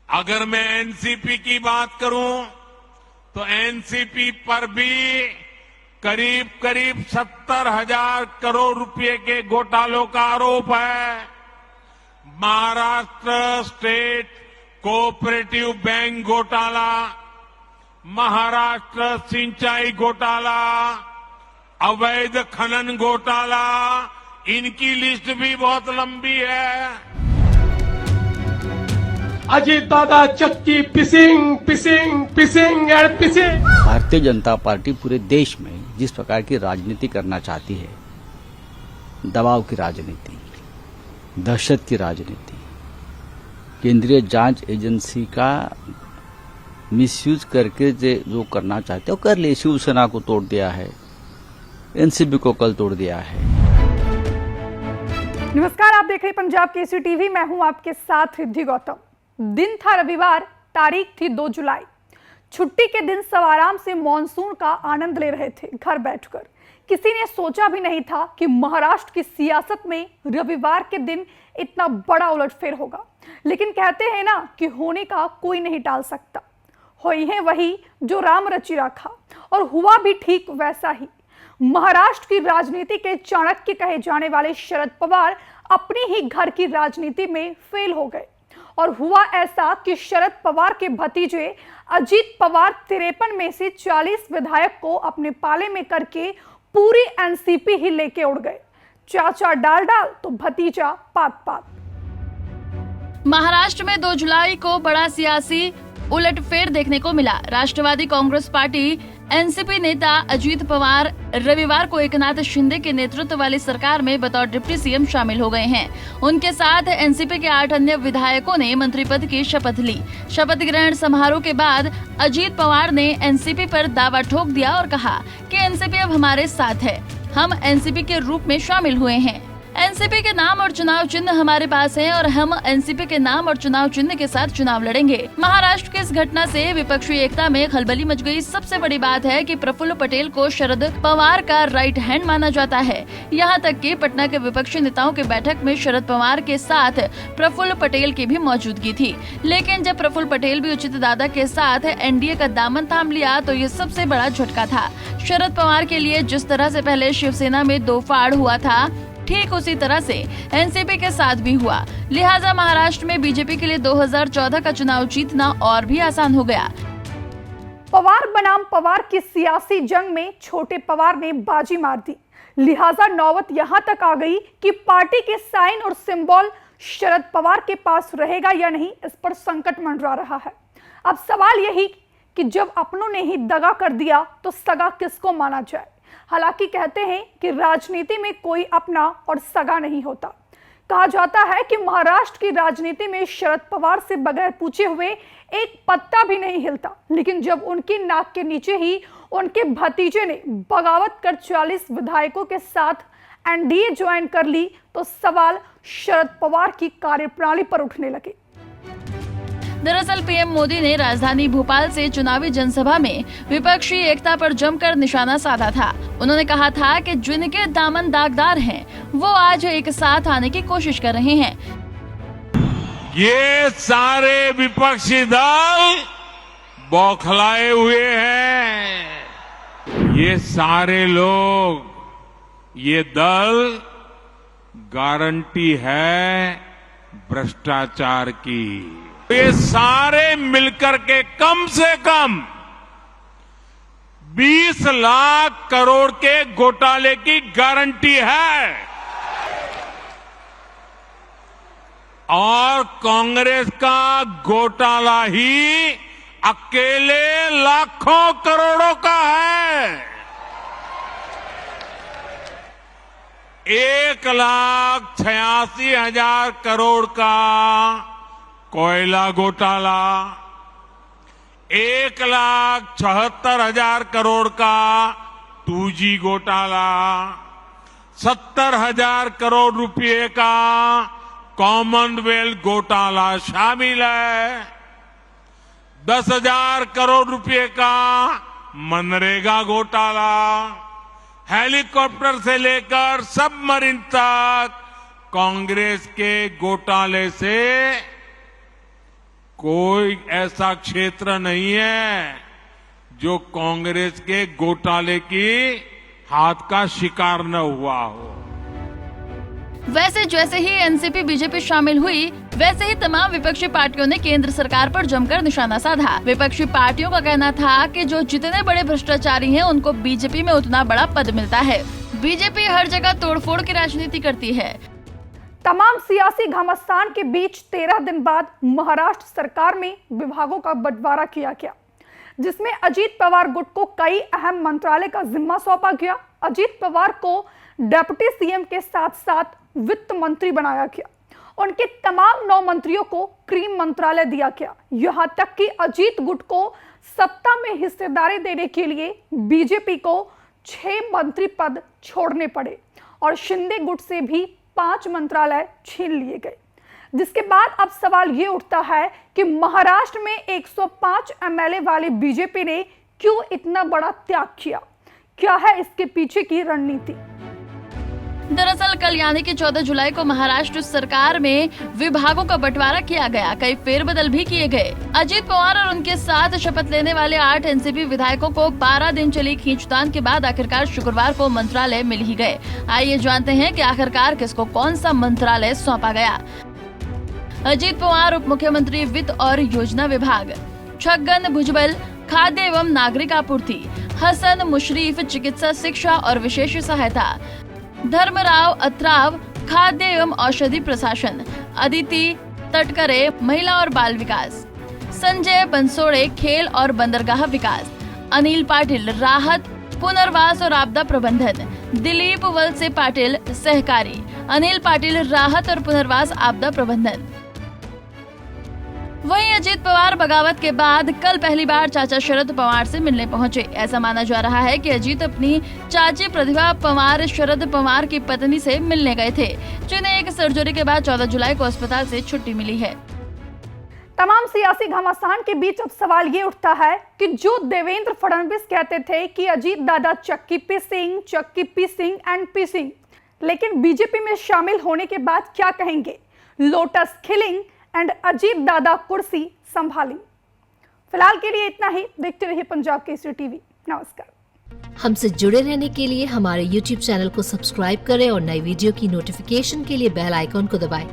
अगर मैं एनसीपी की बात करूं तो एनसीपी पर भी करीब करीब 70,000 करोड़ रुपए के घोटालों का आरोप है। महाराष्ट्र स्टेट कोऑपरेटिव बैंक घोटाला, महाराष्ट्र सिंचाई घोटाला, अवैध खनन घोटाला, इनकी लिस्ट भी बहुत लंबी है। अजित दादा चक्की पिसिंग पिसिंग पिसिंग एंड पिसिंग। भारतीय जनता पार्टी पूरे देश में जिस प्रकार की राजनीति करना चाहती है, दबाव की राजनीति, दहशत की राजनीति, केंद्रीय जांच एजेंसी का मिसयूज करके जो करना चाहते हैं वो कर ले। शिवसेना को तोड़ दिया है, एनसीपी को कल तोड़ दिया है। नमस्कार, आप देख रहे हैं पंजाब केसरी टीवी। मैं हूं आपके साथ रिद्धि गौतम। दिन था रविवार, तारीख थी 2 जुलाई। छुट्टी के दिन सब आराम से मॉनसून का आनंद ले रहे थे घर बैठकर। किसी ने सोचा भी नहीं था कि महाराष्ट्र की सियासत में रविवार के दिन इतना बड़ा उलटफेर होगा। लेकिन कहते हैं ना कि होने का कोई नहीं टाल सकता। हुई है वही जो राम रचि रखा, और हुआ भी ठीक वैसा ही। महाराष्ट्र की राजनीति के चाणक्य कहे जाने वाले शरद पवार अपनी ही घर की राजनीति में फेल हो गए। और हुआ ऐसा कि शरद पवार के भतीजे अजीत पवार 53 में से 40 विधायक को अपने पाले में करके पूरी एनसीपी ही लेके उड़ गए। चाचा डाल डाल तो भतीजा पात पात। महाराष्ट्र में 2 जुलाई को बड़ा सियासी उलटफेर देखने को मिला। राष्ट्रवादी कांग्रेस पार्टी एनसीपी नेता अजीत पवार रविवार को एकनाथ शिंदे के नेतृत्व वाली सरकार में बतौर डिप्टी सीएम शामिल हो गए हैं। उनके साथ एनसीपी के 8 अन्य विधायकों ने मंत्री पद की शपथ ली। शपथ ग्रहण समारोह के बाद अजीत पवार ने एनसीपी पर दावा ठोक दिया और कहा कि एनसीपी अब हमारे साथ है, हम एनसीपी के रूप में शामिल हुए हैं। एनसीपी के नाम और चुनाव चिन्ह हमारे पास है और हम एनसीपी के नाम और चुनाव चिन्ह के साथ चुनाव लड़ेंगे। महाराष्ट्र की इस घटना से विपक्षी एकता में खलबली मच गई। सबसे बड़ी बात है कि प्रफुल्ल पटेल को शरद पवार का राइट हैंड माना जाता है। यहाँ तक कि पटना के विपक्षी नेताओं की बैठक में शरद पवार के साथ प्रफुल्ल पटेल की भी मौजूदगी थी। लेकिन जब प्रफुल्ल पटेल भी उचित दादा के साथ एनडीए का दामन थाम लिया तो ये सबसे बड़ा झटका था। शरद पवार के लिए जिस तरह से पहले शिवसेना में 2 फाड़ हुआ था, ठीक उसी तरह से एनसीपी के साथ भी हुआ। लिहाजा महाराष्ट्र में बीजेपी के लिए 2014 का चुनाव जीतना और भी आसान हो गया। पवार बनाम पवार की सियासी जंग में छोटे पवार ने बाजी मार दी। लिहाजा नौबत यहां तक आ गई कि पार्टी के साइन और सिंबल शरद पवार के पास रहेगा या नहीं, इस पर संकट मंडरा रहा है। अब सवाल यही कि जब अपनों ने ही दगा कर दिया तो सगा किसको माना जाए। हालांकि कहते हैं कि राजनीति में कोई अपना और सगा नहीं होता। कहा जाता है कि महाराष्ट्र की राजनीति में शरद पवार से बगैर पूछे हुए एक पत्ता भी नहीं हिलता। लेकिन जब उनकी नाक के नीचे ही उनके भतीजे ने बगावत कर 40 विधायकों के साथ एनडीए ज्वाइन कर ली तो सवाल शरद पवार की कार्यप्रणाली पर उठने लगे। दरअसल पीएम मोदी ने राजधानी भोपाल से चुनावी जनसभा में विपक्षी एकता पर जमकर निशाना साधा था। उन्होंने कहा था कि जिनके दामन दागदार हैं, वो आज एक साथ आने की कोशिश कर रहे हैं। ये सारे विपक्षी दल बौखलाए हुए हैं। ये सारे लोग, ये दल गारंटी है भ्रष्टाचार की। ये सारे मिलकर के कम से कम 20 लाख करोड़ के घोटाले की गारंटी है। और कांग्रेस का घोटाला ही अकेले लाखों करोड़ों का है। 1,86,000 करोड़ का कोयला घोटाला, 1,76,000 करोड़ का 2G घोटाला, 70,000 करोड़ रुपए का कॉमनवेल्थ घोटाला शामिल है, 10,000 करोड़ रुपए का मनरेगा घोटाला, हेलीकॉप्टर से लेकर सबमरीन तक कांग्रेस के घोटाले से कोई ऐसा क्षेत्र नहीं है जो कांग्रेस के घोटाले की हाथ का शिकार न हुआ हो। वैसे जैसे ही एनसीपी बीजेपी शामिल हुई, वैसे ही तमाम विपक्षी पार्टियों ने केंद्र सरकार पर जमकर निशाना साधा। विपक्षी पार्टियों का कहना था कि जो जितने बड़े भ्रष्टाचारी हैं, उनको बीजेपी में उतना बड़ा पद मिलता है। बीजेपी हर जगह तोड़फोड़ की राजनीति करती है। तमाम सियासी घमासान के बीच 13 दिन बाद महाराष्ट्र सरकार में विभागों का बंटवारा किया गया, जिसमें अजीत पवार गुट को कई अहम मंत्रालय का जिम्मा सौंपा गया। अजीत पवार को डिप्टी सीएम के साथ साथ वित्त मंत्री बनाया गया। उनके तमाम 9 मंत्रियों को क्रीम मंत्रालय दिया गया। यहां तक कि अजीत गुट को सत्ता में हिस्सेदारी देने के लिए बीजेपी को 6 मंत्री पद छोड़ने पड़े और शिंदे गुट से भी 5 मंत्रालय छीन लिए गए। जिसके बाद अब सवाल ये उठता है कि महाराष्ट्र में 105 एमएलए वाली बीजेपी ने क्यों इतना बड़ा त्याग किया? क्या है इसके पीछे की रणनीति? दरअसल कल यानी कि 14 जुलाई को महाराष्ट्र सरकार में विभागों का बंटवारा किया गया। कई फेरबदल भी किए गए। अजीत पवार और उनके साथ शपथ लेने वाले 8 एनसीपी विधायकों को 12 दिन चली खींचतान के बाद आखिरकार शुक्रवार को मंत्रालय मिल ही गए। आइए जानते हैं कि आखिरकार किसको कौन सा मंत्रालय सौंपा गया। अजीत पवार उप मुख्यमंत्री वित्त और योजना विभाग, छगन भुजबल खाद्य एवं नागरिक आपूर्ति, हसन मुशरीफ चिकित्सा शिक्षा और विशेष सहायता, धर्मराव अत्राव खाद्य एवं औषधि प्रशासन, अदिति तटकरे महिला और बाल विकास, संजय बंसोड़े खेल और बंदरगाह विकास, अनिल पाटिल राहत पुनर्वास और आपदा प्रबंधन, दिलीप वलसे पाटिल सहकारी, अनिल पाटिल राहत और पुनर्वास आपदा प्रबंधन। वहीं अजीत पवार बगावत के बाद कल पहली बार चाचा शरद पवार से मिलने पहुंचे। ऐसा माना जा रहा है कि अजीत अपनी चाची प्रतिभा पवार शरद पवार की पत्नी से मिलने गए थे, जिन्हें एक सर्जरी के बाद 14 जुलाई को अस्पताल से छुट्टी मिली है। तमाम सियासी घमासान के बीच अब सवाल ये उठता है कि जो देवेंद्र फडणवीस कहते थे कि अजीत दादा चक्की पीसिंग एंड पीसिंग, लेकिन बीजेपी में शामिल होने के बाद क्या कहेंगे? लोटस खिलिंग एंड अजीत दादा कुर्सी संभाली। फिलहाल के लिए इतना ही। देखते रहिए पंजाब केसरी टीवी। नमस्कार। हमसे जुड़े रहने के लिए हमारे YouTube चैनल को सब्सक्राइब करें और नई वीडियो की नोटिफिकेशन के लिए बेल आइकॉन को दबाएं।